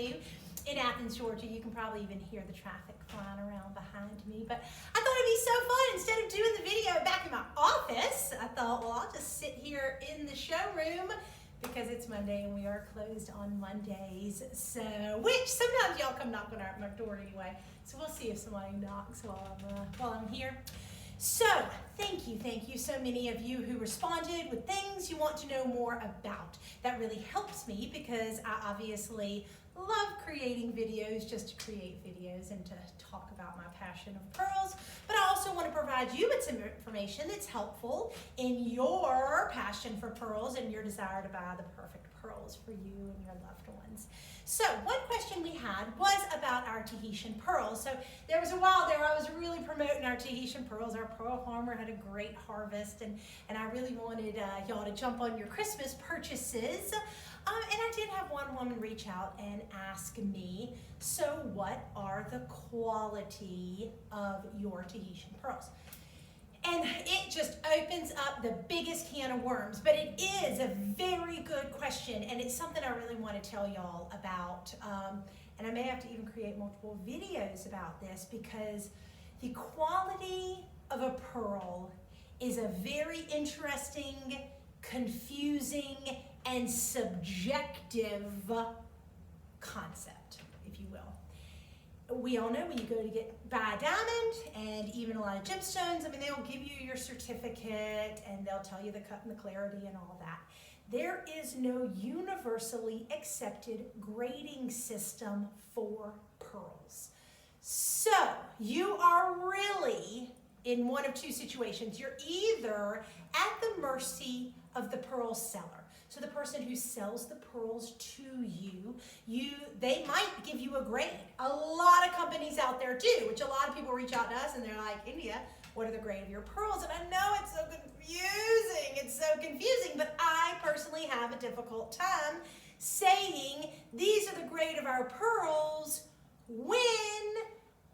Avenue in Athens, Georgia. You can probably even hear the traffic flying around behind me. But I thought it'd be so fun. Instead of doing the video back in my office, I thought, well, I'll just sit here in the showroom because it's Monday and we are closed on Mondays. So, which sometimes y'all come knock on my door anyway. So we'll see if somebody knocks while I'm here. So, thank you so many of you who responded with things you want to know more about. That really helps me because I obviously love creating videos just to create videos and to talk about my passion of pearls, but I also want to provide you with some information that's helpful in your passion for pearls and your desire to buy the perfect pearls for you and your loved ones. So one question we had was about our Tahitian pearls. So there was a while there I was really promoting our Tahitian pearls. Our pearl farmer had a great harvest, and I really wanted y'all to jump on your Christmas purchases. And I did have one woman reach out and ask me, so what are the quality of your Tahitian pearls? And it just opens up the biggest can of worms, but it is a very good question, and it's something I really want to tell y'all about. And I may have to even create multiple videos about this because the quality of a pearl is a very interesting, confusing, and subjective concept, if you will. We all know when you go to buy a diamond and even a lot of gemstones, I mean, they'll give you your certificate and they'll tell you the cut and the clarity and all that. There is no universally accepted grading system for pearls. So you are really in one of two situations. You're either at the mercy of the pearl seller. So the person who sells the pearls to you, they might give you a grade. A lot of companies out there do, which a lot of people reach out to us and they're like, India, what are the grade of your pearls? And I know it's so confusing, but I personally have a difficult time saying these are the grade of our pearls when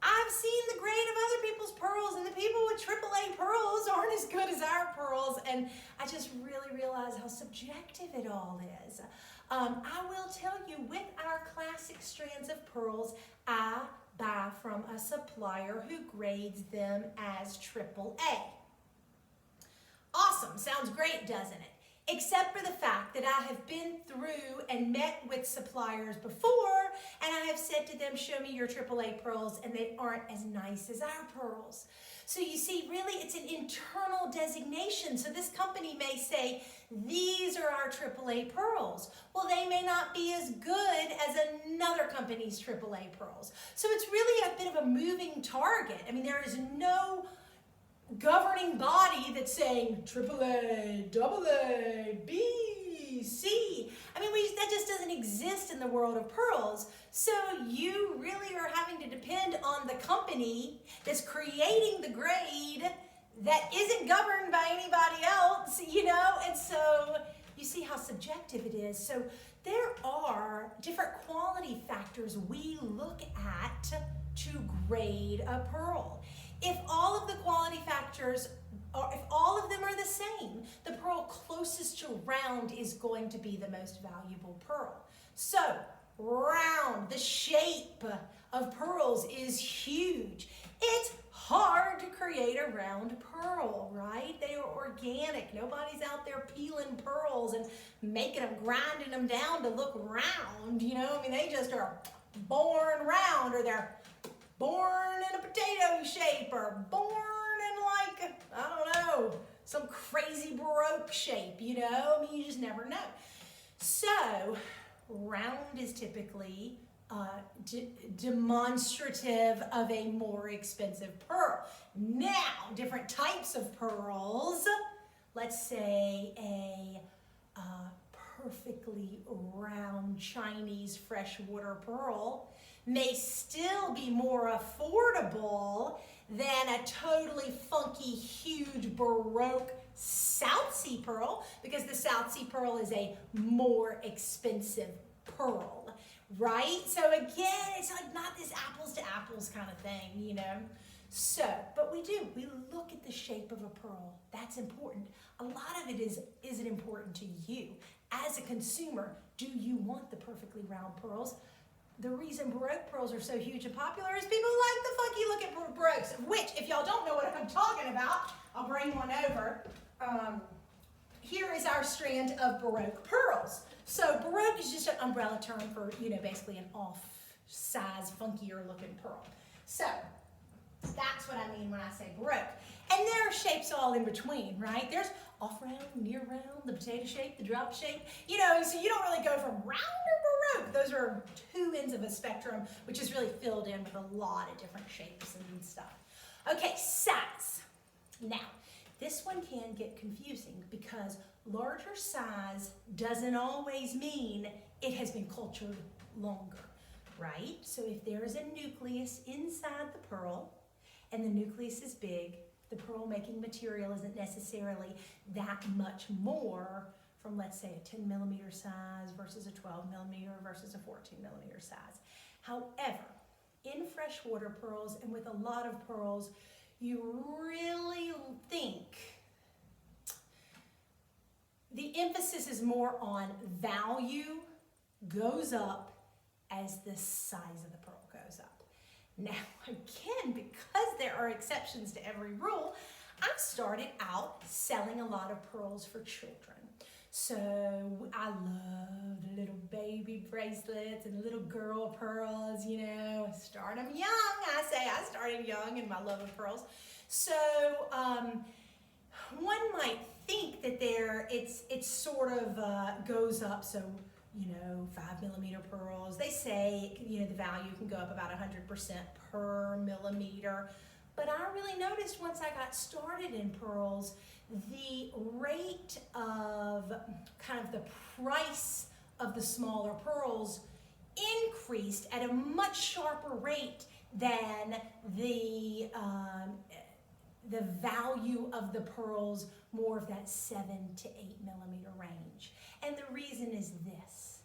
I've seen the grade of other people's pearls, and the people with AAA pearls aren't as good as our pearls, and I just really realize how subjective it all is. I will tell you, with our classic strands of pearls, I buy from a supplier who grades them as AAA. Awesome, sounds great, doesn't it? Except for the fact that I have been through and met with suppliers before, and I have said to them, show me your AAA pearls, and they aren't as nice as our pearls. So you see, really, it's an internal designation. So this company may say, these are our AAA pearls. Well, they may not be as good as another company's AAA pearls. So it's really a bit of a moving target. I mean, there is no governing body that's saying AAA, AA, B, C. I mean, that just doesn't exist in the world of pearls. So you really are having to depend on the company that's creating the grade that isn't governed by anybody else, you know? And so you see how subjective it is. So there are different quality factors we look at to grade a pearl. If all of the quality factors, or if all of them are the same, the pearl closest to round is going to be the most valuable pearl. So, round, the shape of pearls is huge. It's hard to create a round pearl, right? They are organic. Nobody's out there peeling pearls and making them, grinding them down to look round, you know? I mean, they just are born round, or they're born in a potato shape, or born in like, I don't know, some crazy Baroque shape, you know? I mean, you just never know. So, round is typically demonstrative of a more expensive pearl. Now, different types of pearls, let's say a perfectly round Chinese freshwater pearl, may still be more affordable than a totally funky, huge Baroque South Sea pearl, because the South Sea pearl is a more expensive pearl, right? So again, it's like not this apples to apples kind of thing, you know? So, but we look at the shape of a pearl. That's important. A lot of it is it important to you? As a consumer, do you want the perfectly round pearls? the reason Baroque pearls are so huge and popular is people like the funky looking Baroques, which, if y'all don't know what I'm talking about, I'll bring one over. Here is our strand of Baroque pearls. So Baroque is just an umbrella term for, basically an off-size, funkier looking pearl. So that's what I mean when I say Baroque. And there are shapes all in between, right? There's off-round, near-round, the potato shape, the drop shape. So you don't really go from round or Baroque. Those are two ends of a spectrum, which is really filled in with a lot of different shapes and stuff. Okay, size. Now, this one can get confusing because larger size doesn't always mean it has been cultured longer, right? So if there is a nucleus inside the pearl and the nucleus is big, the pearl making material isn't necessarily that much more from, let's say, a 10 millimeter size versus a 12 millimeter versus a 14 millimeter size. However, in freshwater pearls and with a lot of pearls, you really think the emphasis is more on value goes up as the size of the pearl goes up. Now, again, because there are exceptions to every rule, I started out selling a lot of pearls for children. So I love little baby bracelets and little girl pearls, start them young. I started young in my love of pearls. So one might think that it sort of goes up. So 5 millimeter pearls, they say, the value can go up about 100% per millimeter. But I really noticed once I got started in pearls, the rate of kind of the price of the smaller pearls increased at a much sharper rate than the value of the pearls, more of that 7 to 8 millimeter range. And the reason is this: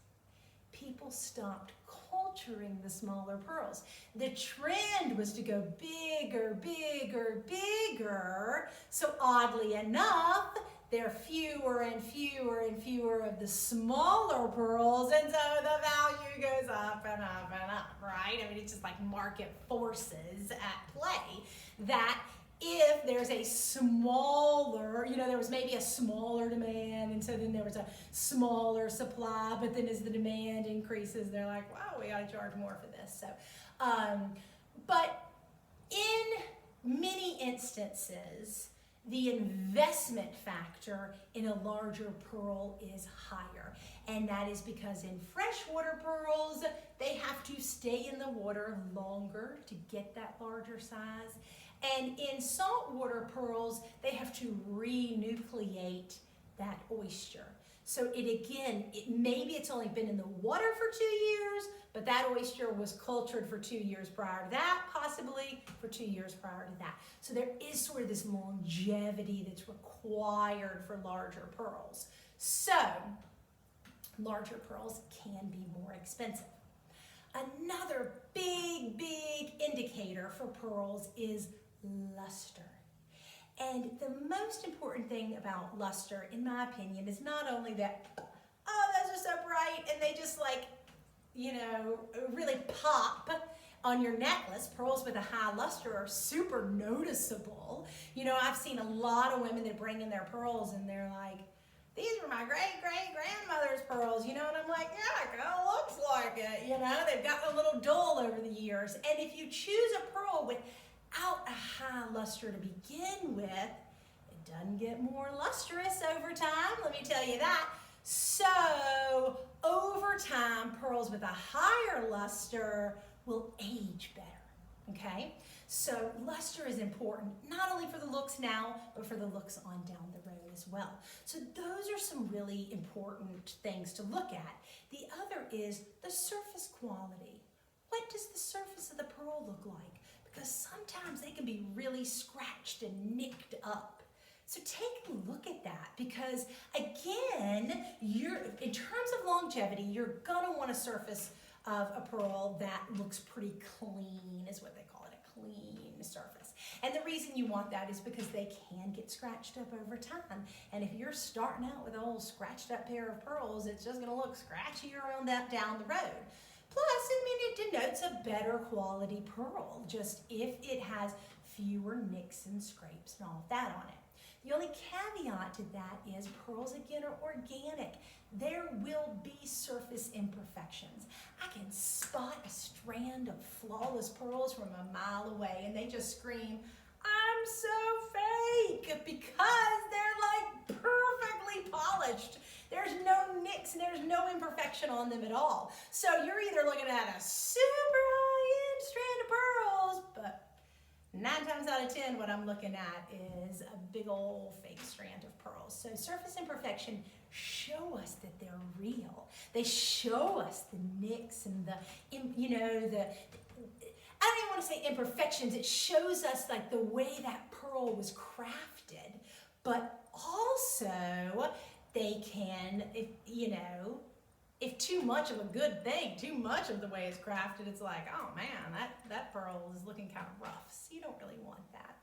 people stopped culturing the smaller pearls. The trend was to go bigger, bigger, bigger. So oddly enough, there are fewer and fewer and fewer of the smaller pearls, and so the value goes up and up and up, right? I mean, it's just like market forces at play that if there's a smaller, there was maybe a smaller demand, and so then there was a smaller supply, but then as the demand increases, they're like, wow, we gotta charge more for this. So, but in many instances, the investment factor in a larger pearl is higher. And that is because in freshwater pearls, they have to stay in the water longer to get that larger size. And in saltwater pearls, they have to renucleate that oyster. So maybe it's only been in the water for 2 years, but that oyster was cultured for 2 years prior to that, possibly for 2 years prior to that. So there is sort of this longevity that's required for larger pearls. So larger pearls can be more expensive. Another big, big indicator for pearls is luster. And the most important thing about luster, in my opinion, is not only that, oh, those are so bright and they just really pop on your necklace. Pearls with a high luster are super noticeable. I've seen a lot of women that bring in their pearls and they're like, these were my great-great-grandmother's pearls, and I'm like, yeah, it kind of looks like it, They've gotten a little dull over the years. And if you choose a pearl without a high luster to begin with, it doesn't get more lustrous over time, let me tell you that. So over time, pearls with a higher luster will age better, okay? So luster is important, not only for the looks now, but for the looks on down the road as well. So those are some really important things to look at. The other is the surface quality. What does the surface of the pearl look like? Because sometimes they can be really scratched and nicked up. So take a look at that, because again, in terms of longevity, you're gonna want a surface of a pearl that looks pretty clean, is what they call it, a clean surface. And the reason you want that is because they can get scratched up over time. And if you're starting out with an old scratched up pair of pearls, it's just gonna look scratchier on that down the road. Plus, I mean, it denotes a better quality pearl, just if it has fewer nicks and scrapes and all of that on it. The only caveat to that is pearls, again, are organic. There will be surface imperfections. I can spot a strand of flawless pearls from a mile away, and they just scream, I'm so fake, because they're like perfectly polished. There's no nicks and there's no imperfection on them at all. So you're either looking at a super high-end strand of pearls, but 9 times out of 10, what I'm looking at is a big old fake strand of pearls. So surface imperfection show us that they're real. They show us the nicks and the, you know, I don't even want to say imperfections. It shows us like the way that pearl was crafted, but also they can, if too much of a good thing, too much of the way it's crafted, it's like, oh man, that pearl is looking kind of rough. So you don't really want that.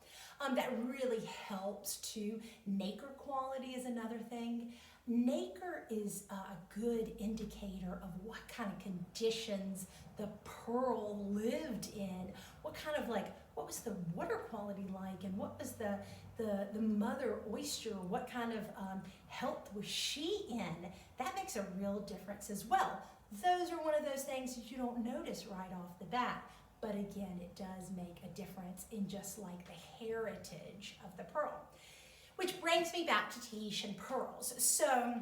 That really helps too. Nacre quality is another thing. Nacre is a good indicator of what kind of conditions the pearl lived in. What was the water quality like, and what was the mother oyster, what kind of health was she in? That makes a real difference as well. Those are one of those things that you don't notice right off the bat, but again, it does make a difference in just like the heritage of the pearl. Which brings me back to Tahitian pearls. So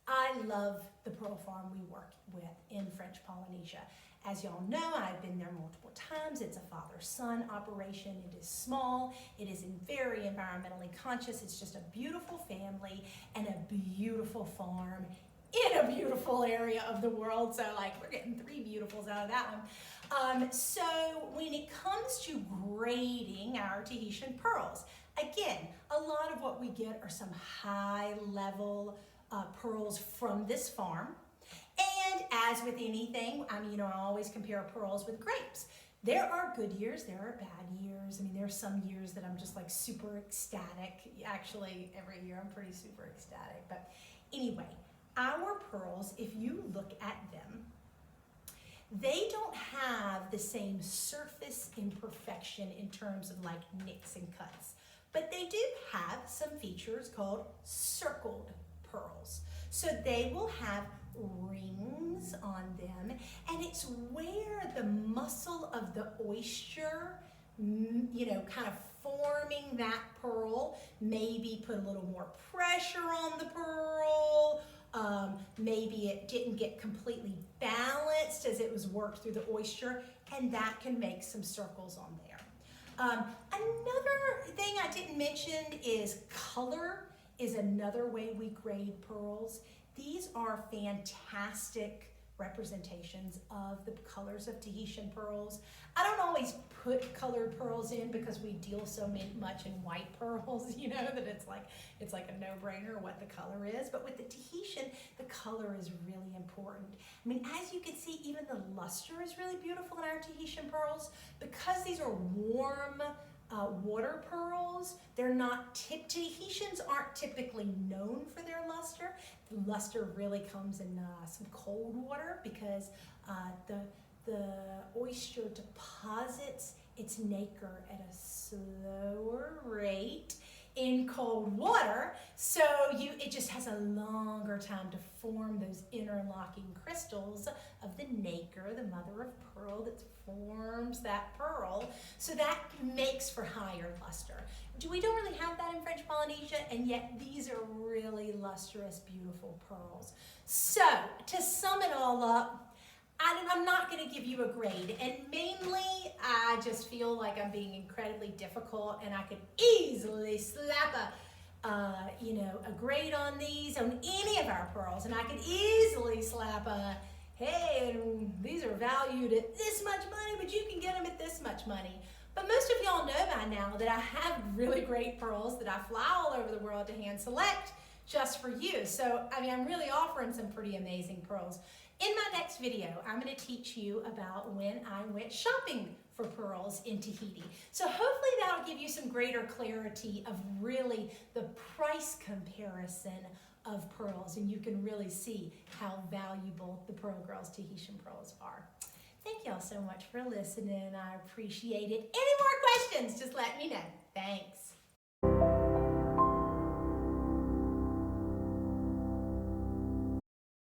I love the pearl farm we work with in French Polynesia. As y'all know, I've been there multiple times. It's a father-son operation. It is small. It is very environmentally conscious. It's just a beautiful family and a beautiful farm in a beautiful area of the world. So like we're getting 3 beautifuls out of that one. So when it comes to grading our Tahitian pearls, again, a lot of what we get are some high-level pearls from this farm. And as with anything, I always compare pearls with grapes. There are good years, there are bad years. I mean, there are some years that I'm just like super ecstatic. Actually, every year I'm pretty super ecstatic. But anyway, our pearls, if you look at them, they don't have the same surface imperfection in terms of like nicks and cuts. But they do have some features called circled pearls. So they will have rings on them, and it's where the muscle of the oyster, kind of forming that pearl, maybe put a little more pressure on the pearl, maybe it didn't get completely balanced as it was worked through the oyster, and that can make some circles on there. Another thing I didn't mention is color is another way we grade pearls. These are fantastic representations of the colors of Tahitian pearls. I don't always put colored pearls in because we deal so much in white pearls, that it's like a no-brainer what the color is. But with the Tahitian, the color is really important. I mean, as you can see, even the luster is really beautiful in our Tahitian pearls. Because these are warm water pearls, they're not Tahitians aren't typically known for their luster. The luster really comes in some cold water because the oyster deposits its nacre at a slower rate in cold water, so it just has a longer time to form those interlocking crystals of the nacre, the mother of pearl that forms that pearl, so that makes for higher luster. We don't really have that in French Polynesia, and yet these are really lustrous, beautiful pearls. So, to sum it all up, I'm not going to give you a grade, and mainly I just feel like I'm being incredibly difficult, and I could easily slap a grade on these, on any of our pearls, and I could easily slap a, hey, these are valued at this much money, but you can get them at this much money. But most of y'all know by now that I have really great pearls that I fly all over the world to hand select just for you. So, I'm really offering some pretty amazing pearls. In my next video, I'm going to teach you about when I went shopping for pearls in Tahiti. So hopefully that'll give you some greater clarity of really the price comparison of pearls, and you can really see how valuable the Pearl Girls Tahitian pearls are. Thank y'all so much for listening. I appreciate it. Any more questions, just let me know. Thanks.